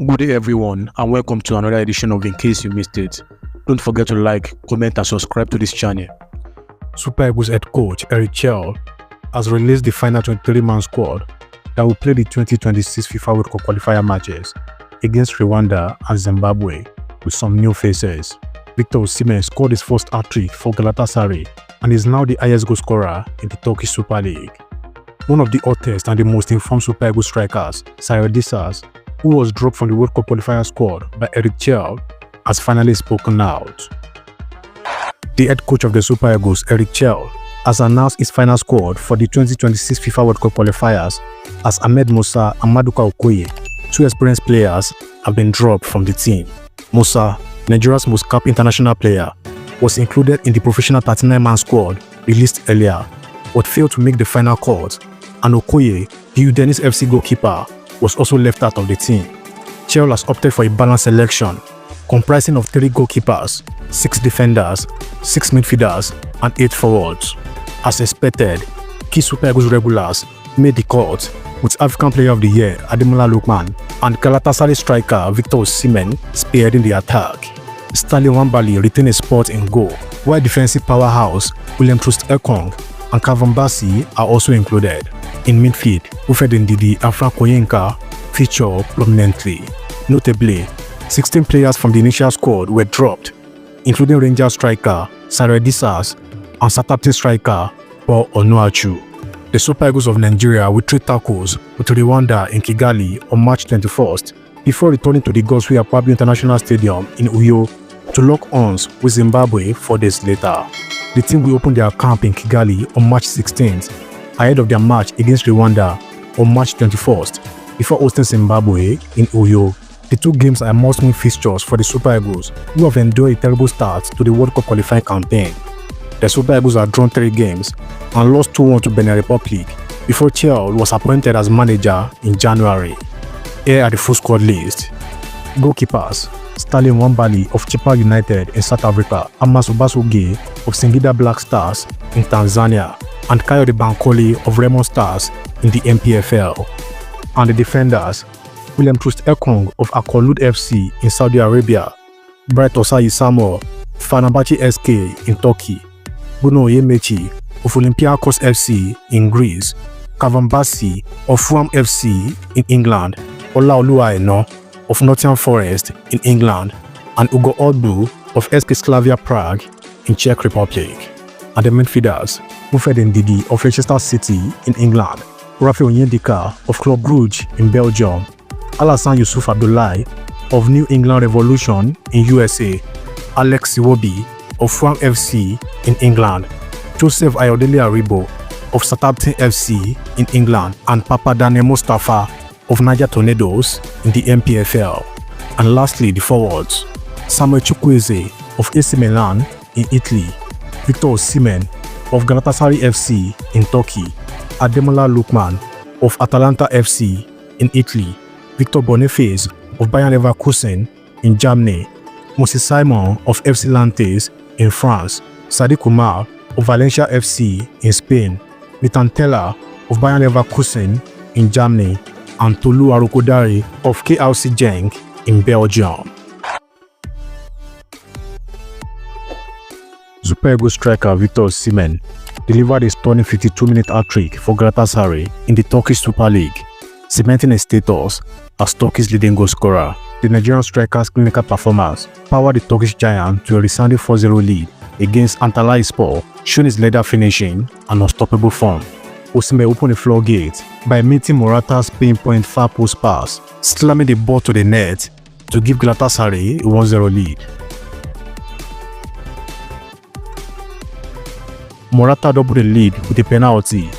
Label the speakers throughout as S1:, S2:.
S1: Good day everyone and welcome to another edition of In Case You Missed It. Don't forget to like, comment and subscribe to this channel. Super Eagles head coach Chelle has released the final 23-man squad that will play the 2026 FIFA World Cup qualifier matches against Rwanda and Zimbabwe with some new faces. Victor Osimhen scored his first hat-trick for Galatasaray and is now the highest goal scorer in the Turkish Super League. One of the hottest and the most informed Super Eagles strikers, Snubbed, who was dropped from the World Cup qualifier squad by Chelle, has finally spoken out. The head coach of the Super Eagles, Chelle, has announced his final squad for the 2026 FIFA World Cup qualifiers as Ahmed Musa and Maduka Okoye, two experienced players, have been dropped from the team. Musa, Nigeria's most capped international player, was included in the professional 39-man squad released earlier, but failed to make the final cut, and Okoye, the Udinese FC goalkeeper, was also left out of the team. Chelle has opted for a balanced selection comprising of 3 goalkeepers, 6 defenders, 6 midfielders, and 8 forwards. As expected, key Super Eagles regulars made the cut, with African Player of the Year Ademola Lookman and Galatasaray striker Victor Osimhen spearheading the attack. Stanley Nwabali retained a spot in goal, while defensive powerhouse William Troost-Ekong and Calvin Bassey are also included. In midfield, Wilfred Ndidi and Frank Oyenka feature prominently. Notably, 16 players from the initial squad were dropped, including Rangers striker Snubbed and Southampton striker Paul Onuachu. The Super Eagles of Nigeria will trade tackles with Rwanda in Kigali on March 21st before returning to the Godswill Akpabio International Stadium in Uyo to lock horns with Zimbabwe 4 days later. The team will open their camp in Kigali on March 16th ahead of their match against Rwanda on March 21st before hosting Zimbabwe in Uyo. The 2 games are must-win fixtures for the Super Eagles, who have endured a terrible start to the World Cup qualifying campaign. The Super Eagles have drawn 3 games and lost 2-1 to Benin Republic before Chelle was appointed as manager in January. Here are the full squad list. Goalkeepers: Stanley Nwabali of Chippa United in South Africa, Amos Obasogie of Singida Black Stars in Tanzania, and Kayode Bankole of Raymond Stars in the MPFL. And the defenders: William Troost-Ekong of Akolud FC in Saudi Arabia, Bright Osayi Samuel, Fenerbahce SK in Turkey, Bruno Yemechi of Olympiacos FC in Greece, Calvin Bassey of Fulham FC in England, Olaoluwa Aina of Nottingham Forest in England, and Ugo Odbu of SK Slavia Prague in Czech Republic. And the midfielders: Wilfred Ndidi of Leicester City in England, Rafael Onyedika of Club Brugge in Belgium, Alassane Yusuf Abdullahi of New England Revolution in USA, Alex Iwobi of Fulham FC in England, Joseph Ayodele Aribo of Southampton FC in England, and Papa Daniel Mustafa of Niger Tornadoes in the MPFL. And lastly, the forwards: Samuel Chukwueze of AC Milan in Italy, Victor Osimhen of Galatasaray FC in Turkey, Ademola Lookman of Atalanta FC in Italy, Victor Boniface of Bayern Leverkusen in Germany, Moses Simon of FC Nantes in France, Sadiq Umar of Valencia FC in Spain, Nathan Tella of Bayern Leverkusen in Germany, and Tolu Arokodare of KRC Genk in Belgium. Super Eagles striker Victor Osimhen delivered a stunning 52-minute hat-trick for Galatasaray in the Turkish Super League, cementing his status as Turkey's leading goal scorer. The Nigerian striker's clinical performance powered the Turkish giant to a resounding 4-0 lead against Antalyaspor, showing his leather finishing and unstoppable form. Osimhen opened the floodgate by meeting Morata's pinpoint far post pass, slamming the ball to the net to give Galatasaray a 1-0 lead. Morata doubled the lead with a penalty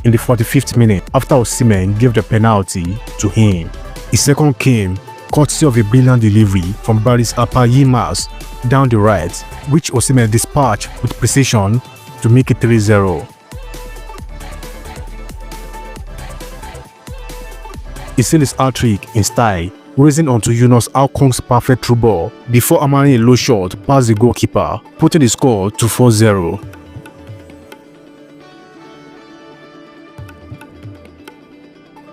S1: in the 45th minute after Osimhen gave the penalty to him. His second came courtesy of a brilliant delivery from Baris Alpa Yilmaz down the right, which Osimhen dispatched with precision to make it 3-0. He sealed his hat-trick in style, raising onto Yunus Alkong's perfect through ball before hammering a low shot past the goalkeeper, putting the score to 4-0.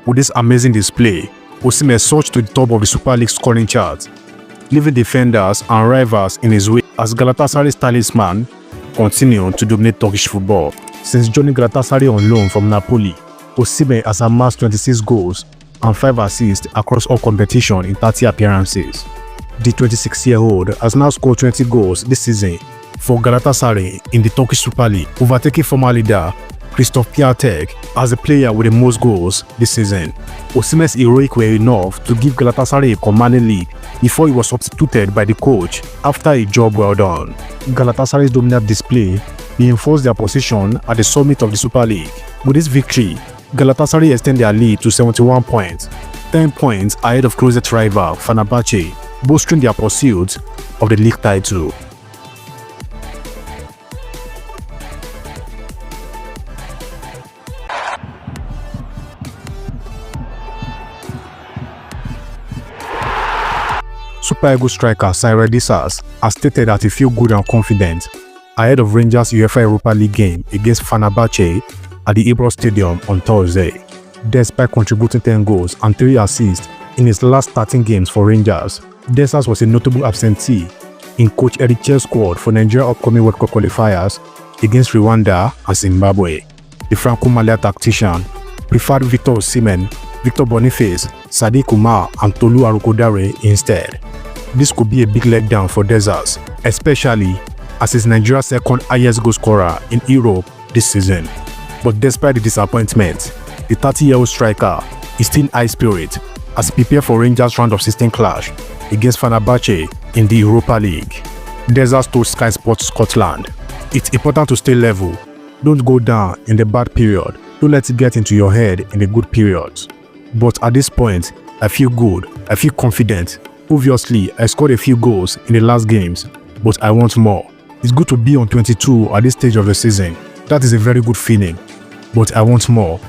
S1: With this amazing display, Osimhen surged to the top of the Super League scoring chart, leaving defenders and rivals in his way as Galatasaray's talisman continued to dominate Turkish football. Since joining Galatasaray on loan from Napoli, Osimhen has amassed 26 goals and 5 assists across all competitions in 30 appearances. The 26-year-old has now scored 20 goals this season for Galatasaray in the Turkish Super League, overtaking former leader Christoph Piatek as the player with the most goals this season. Osimhen's heroic were enough to give Galatasaray a commanding lead before he was substituted by the coach after a job well done. Galatasaray's dominant display reinforced their position at the summit of the Super League. With this victory, Galatasaray extend their lead to 71 points, 10 points ahead of closest rival Fenerbahce, bolstering their pursuit of the league title. Super Eagles striker Cyril Dessers has stated that he feels good and confident ahead of Rangers' UEFA Europa League game against Fenerbahce at the Ibrox Stadium on Thursday. Despite contributing 10 goals and 3 assists in his last 13 games for Rangers, Dessers was a notable absentee in Coach Eric Chelle's squad for Nigeria's upcoming World Cup qualifiers against Rwanda and Zimbabwe. The Franco-Malian tactician preferred Victor Osimhen, Victor Boniface, Sadiq Umar and Tolu Arokodare instead. This could be a big letdown for Dessers, especially as he's Nigeria's second highest goal scorer in Europe this season. But despite the disappointment, the 30-year-old striker is still in high spirit as he prepares for Rangers' round of 16 clash against Fenerbahce in the Europa League. Dessers told Sky Sports Scotland, "It's important to stay level. Don't go down in the bad period. Don't let it get into your head in the good periods. But at this point, I feel good. I feel confident. Obviously, I scored a few goals in the last games, but I want more. It's good to be on 22 at this stage of the season. That is a very good feeling, but I want more.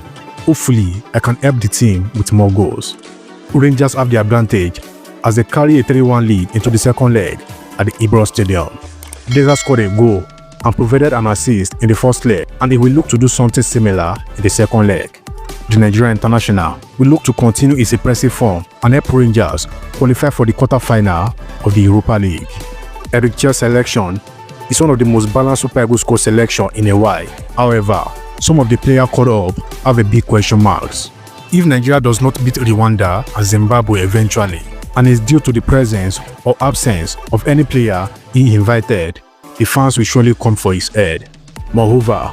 S1: Hopefully, I can help the team with more goals." Rangers have the advantage as they carry a 3-1 lead into the second leg at the Ibrox Stadium. Dessers scored a goal and provided an assist in the first leg, and he will look to do something similar in the second leg. The Nigerian international will look to continue his impressive form and help Rangers qualify for the quarter-final of the Europa League. Eric Chelle's selection is one of the most balanced Super Eagles squad selection in a while. However, some of the players caught up have a big question marks. If Nigeria does not beat Rwanda and Zimbabwe eventually, and is due to the presence or absence of any player he invited, the fans will surely come for his head. Moreover,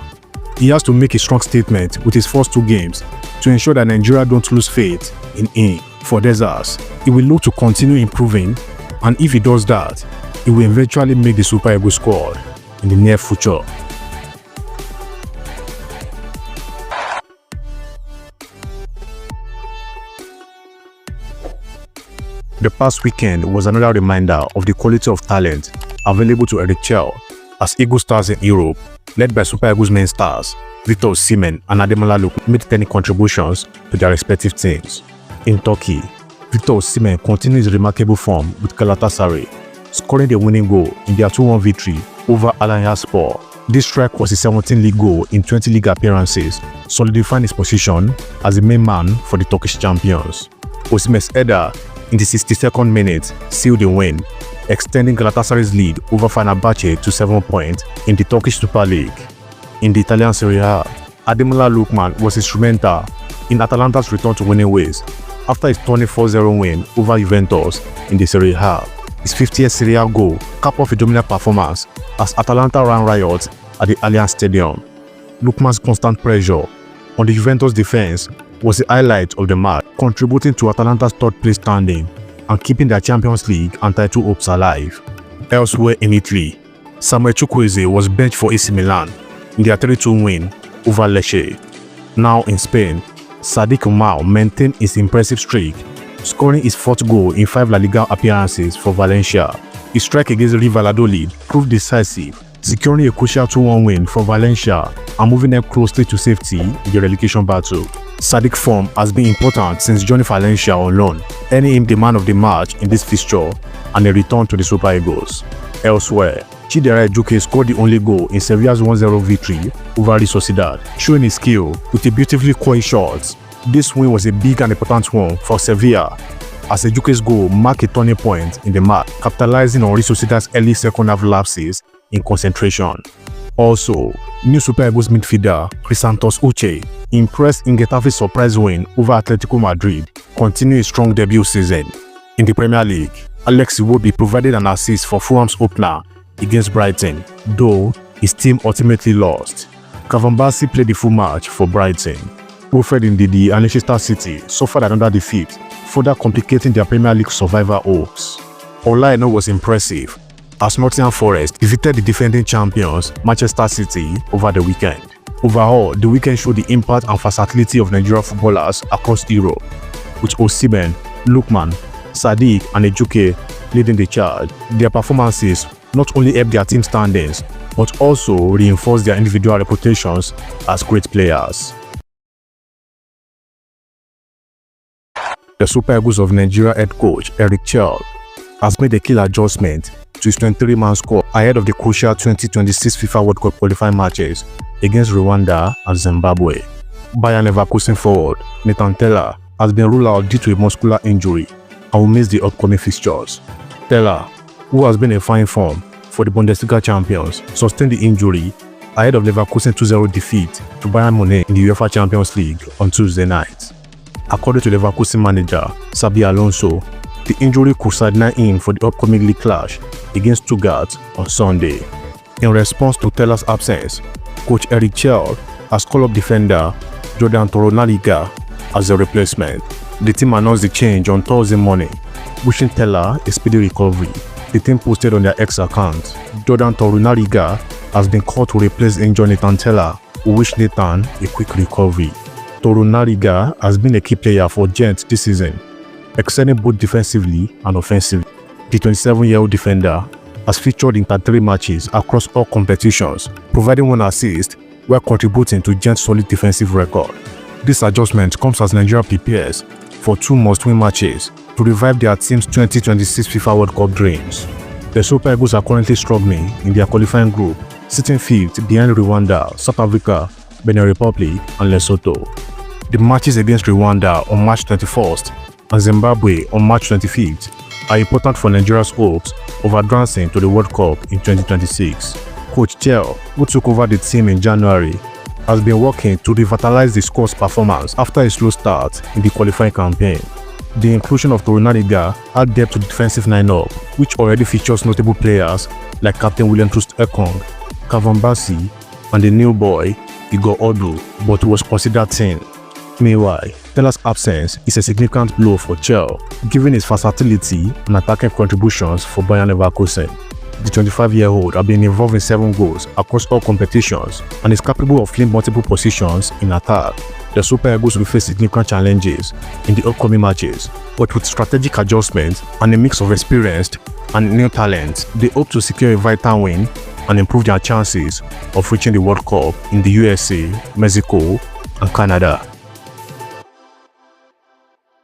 S1: he has to make a strong statement with his first 2 games to ensure that Nigeria don't lose faith in him. For Dessers, he will look to continue improving, and if he does that, he will eventually make the Super Eagles squad in the near future. The past weekend was another reminder of the quality of talent available to Eric Chelle as Eagle stars in Europe, led by Super Eagles main stars Victor Osimhen and Ademola Lookman, made 10 contributions to their respective teams. In Turkey, Victor Osimhen continues his remarkable form with Galatasaray, scoring the winning goal in their 2-1 victory over Alanyaspor. This strike was his 17th league goal in 20 league appearances, solidifying his position as the main man for the Turkish champions. Osimhen's header in the 62nd minute sealed the win, extending Galatasaray's lead over Fenerbahce to 7 points in the Turkish Super League. In the Italian Serie A, Ademola Lookman was instrumental in Atalanta's return to winning ways after his 24-0 win over Juventus in the Serie A. His 50th Serie A goal capped off a dominant performance as Atalanta ran riot at the Allianz Stadium. Lookman's constant pressure on the Juventus defense was the highlight of the match, contributing to Atalanta's third-place standing and keeping their Champions League and title hopes alive. Elsewhere in Italy, Samuel Chukwueze was benched for AC Milan in their 3-2 win over Lecce. Now in Spain, Sadiq Umar maintained his impressive streak, scoring his 4th goal in 5 La Liga appearances for Valencia. His strike against Real Valladolid proved decisive, securing a crucial 2-1 win for Valencia and moving them closely to safety in the relegation battle. Sadiq's form has been important since joining Valencia on loan, earning him the man of the match in this fixture and a return to the Super Eagles. Elsewhere, Chidera Ejuke scored the only goal in Sevilla's 1-0 victory over Real Sociedad, showing his skill with a beautifully coiled shot This win was a big and important one for Sevilla, as Ejuke's goal marked a turning point in the match, capitalizing on Real Sociedad's early second-half lapses in concentration. Also, new Super Eagles midfielder Crisantos Uche impressed in Getafe's surprise win over Atletico Madrid, continuing a strong debut season. In the Premier League, Alex Iwobi provided an assist for Fulham's opener against Brighton, though his team ultimately lost. Calvin Bassey played the full match for Brighton. Wilfred Ndidi and Leicester City suffered another defeat, further complicating their Premier League survival hopes. Olaino was impressive, as Nottingham Forest defeated the defending champions Manchester City over the weekend. Overall, the weekend showed the impact and versatility of Nigerian footballers across Europe, with Osimhen, Lookman, Sadiq and Ejuke leading the charge. Their performances not only helped their team standings, but also reinforced their individual reputations as great players. The Super Eagles of Nigeria head coach Chelle has made a key adjustment to his 23-man squad ahead of the crucial 2026 FIFA World Cup qualifying matches against Rwanda and Zimbabwe. Bayern Leverkusen forward Tella has been ruled out due to a muscular injury and will miss the upcoming fixtures. Tella, who has been in fine form for the Bundesliga champions, sustained the injury ahead of Leverkusen's 2-0 defeat to Bayern Munich in the UEFA Champions League on Tuesday night. According to Leverkusen manager Xabi Alonso, the injury could sideline him for the upcoming league clash against Stuttgart on Sunday. In response to Tella's absence, coach Chelle has called up defender Torunarigha as a replacement. The team announced the change on Thursday morning, wishing Tella a speedy recovery. The team posted on their X account, Torunarigha has been called to replace injured Nathan Tella, who wished Nathan a quick recovery. Torunarigha has been a key player for Gent this season, excelling both defensively and offensively. The 27-year-old defender has featured in 33 matches across all competitions, providing 1 assist while contributing to Gent's solid defensive record. This adjustment comes as Nigeria prepares for 2 must-win matches to revive their team's 2026 FIFA World Cup dreams. The Super Eagles are currently struggling in their qualifying group, sitting 5th behind Rwanda, South Africa, Benin Republic and Lesotho. The matches against Rwanda on March 21st and Zimbabwe on March 25th are important for Nigeria's hopes of advancing to the World Cup in 2026. Coach Chelle, who took over the team in January, has been working to revitalize the squad's performance after a slow start in the qualifying campaign. The inclusion of Torunarigha added depth to the defensive lineup, which already features notable players like Captain William Troost-Ekong, Calvin Bassey, and the new boy Igor Odu, but was considered thin. Meanwhile, Tella's absence is a significant blow for Chelle, given his versatility and attacking contributions for Bayern Leverkusen. The 25-year-old has been involved in 7 goals across all competitions and is capable of playing multiple positions in attack. The Super Eagles will face significant challenges in the upcoming matches, but with strategic adjustments and a mix of experienced and new talent, they hope to secure a vital win and improve their chances of reaching the World Cup in the USA, Mexico, and Canada.